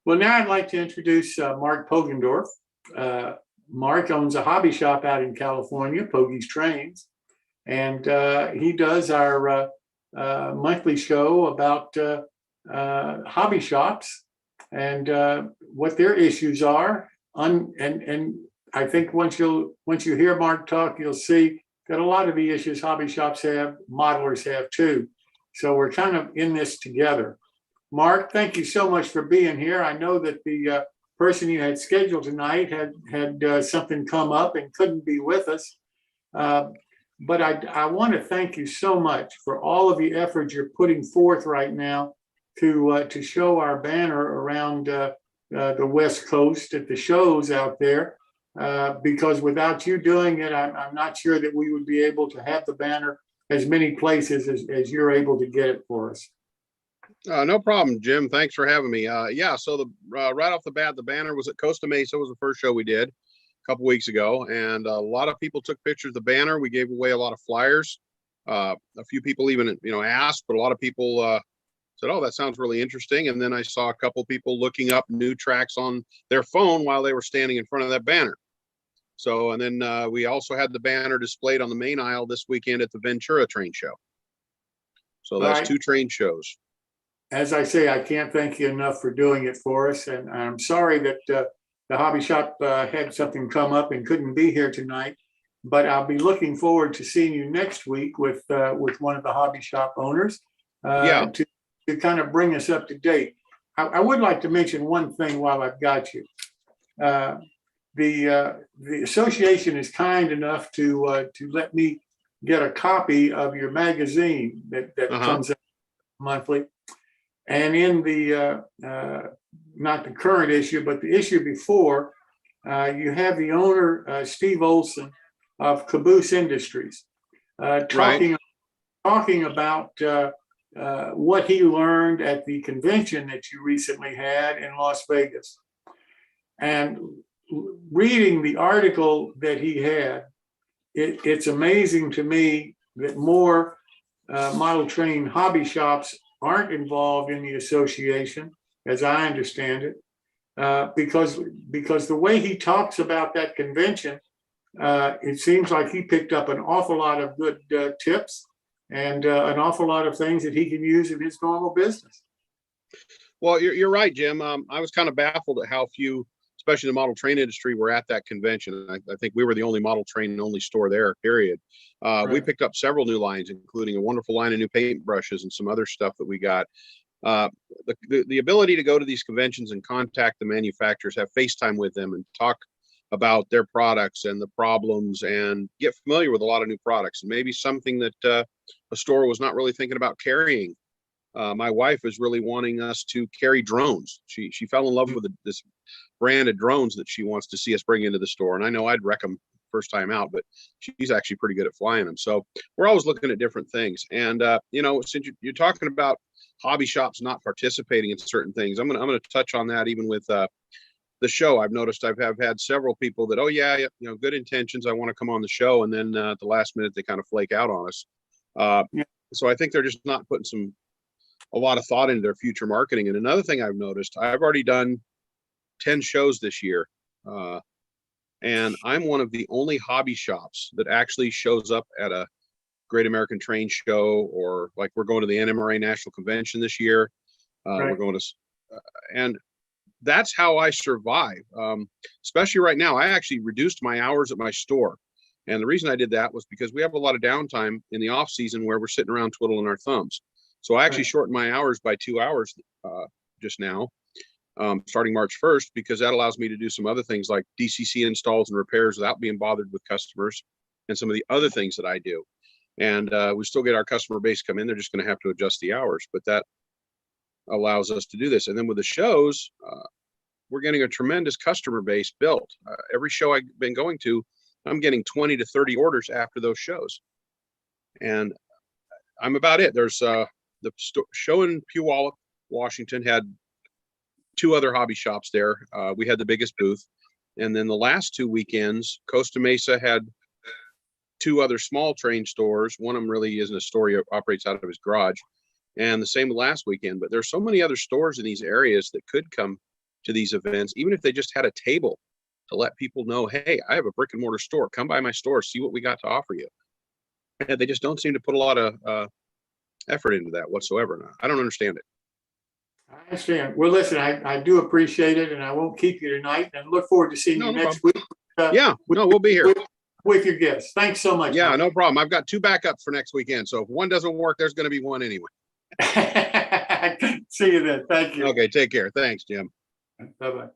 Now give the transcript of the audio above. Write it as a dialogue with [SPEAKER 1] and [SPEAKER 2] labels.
[SPEAKER 1] Well, now I'd like to introduce Mark Pogendorf. Mark owns a hobby shop out in California, Pogge's Trains, and he does our monthly show about hobby shops and what their issues are. And I think once you hear Mark talk, you'll see that a lot of the issues hobby shops have, modelers have too. So we're kind of in this together. Mark, thank you so much for being here. I know that the person you had scheduled tonight had something come up and couldn't be with us. But I want to thank you so much for all of the effort you're putting forth right now to show our banner around the West Coast at the shows out there. Because without you doing it, I'm not sure that we would be able to have the banner as many places as you're able to get it for us.
[SPEAKER 2] No problem, Jim. Thanks for having me. Yeah, so right off the bat, the banner was at Costa Mesa. Was the first show we did a couple weeks ago, and a lot of people took pictures of the banner. We gave away a lot of flyers. A few people even asked, but a lot of people said, "Oh, that sounds really interesting." And then I saw a couple people looking up new tracks on their phone while they were standing in front of that banner. So, and then we also had the banner displayed on the main aisle this weekend at the Ventura Train Show. So that's two train shows.
[SPEAKER 1] As I say, I can't thank you enough for doing it for us. And I'm sorry that the hobby shop had something come up and couldn't be here tonight. But I'll be looking forward to seeing you next week with one of the hobby shop owners to kind of bring us up to date. I would like to mention one thing while I've got you. The association is kind enough to let me get a copy of your magazine that comes out monthly. And in the, not the current issue, but the issue before, you have the owner, Steve Olson of Caboose Industries, talking about what he learned at the convention that you recently had in Las Vegas. And reading the article that he had, it's amazing to me that more model train hobby shops aren't involved in the association, as I understand it, because the way he talks about that convention, it seems like he picked up an awful lot of good tips and an awful lot of things that he can use in his normal business.
[SPEAKER 2] Well, you're right, Jim. I was kind of baffled at how few, especially the model train industry, were at that convention. I think we were the only model train only store there, period. We picked up several new lines, including a wonderful line of new paintbrushes and some other stuff that we got. The ability to go to these conventions and contact the manufacturers, have FaceTime with them and talk about their products and the problems and get familiar with a lot of new products, and maybe something that a store was not really thinking about carrying. My wife is really wanting us to carry drones. She fell in love with this brand of drones that she wants to see us bring into the store. And I know I'd wreck them first time out, but she's actually pretty good at flying them. So we're always looking at different things. And, since you're talking about hobby shops not participating in certain things, I'm going to touch on that even with the show. I've noticed I've had several people that, good intentions. I want to come on the show. And then at the last minute, they kind of flake out on us. So I think they're just not putting a lot of thought into their future marketing. And another thing I've noticed, I've already done 10 shows this year. And I'm one of the only hobby shops that actually shows up at a Great American Train Show, or like we're going to the NMRA National Convention this year. We're going to, and that's how I survive. Especially right now, I actually reduced my hours at my store. And the reason I did that was because we have a lot of downtime in the off season where we're sitting around twiddling our thumbs. So I actually shortened my hours by 2 hours just now, starting March 1st, because that allows me to do some other things like DCC installs and repairs without being bothered with customers and some of the other things that I do. And we still get our customer base come in. They're just going to have to adjust the hours, but that allows us to do this. And then with the shows, we're getting a tremendous customer base built. Every show I've been going to, I'm getting 20 to 30 orders after those shows. And I'm about it. There's the show in Puyallup, Washington had 2 other hobby shops there. We had the biggest booth. And then the last 2 weekends, Costa Mesa had 2 other small train stores. One of them really isn't a store. He operates out of his garage. And the same last weekend. But there's so many other stores in these areas that could come to these events, even if they just had a table to let people know, hey, I have a brick and mortar store. Come by my store, see what we got to offer you. And they just don't seem to put a lot of effort into that whatsoever. Now, I don't understand it.
[SPEAKER 1] I understand. Well, listen, I do appreciate it, and I won't keep you tonight, and look forward to seeing
[SPEAKER 2] No,
[SPEAKER 1] you
[SPEAKER 2] no
[SPEAKER 1] next
[SPEAKER 2] problem.
[SPEAKER 1] week.
[SPEAKER 2] Yeah, no, we'll be here.
[SPEAKER 1] With your guests. Thanks so much.
[SPEAKER 2] Yeah,
[SPEAKER 1] Mike.
[SPEAKER 2] no problem. I've got 2 backups for next weekend. So if one doesn't work, there's going to be one anyway.
[SPEAKER 1] See you then. Thank you.
[SPEAKER 2] Okay, take care. Thanks, Jim.
[SPEAKER 1] Bye-bye.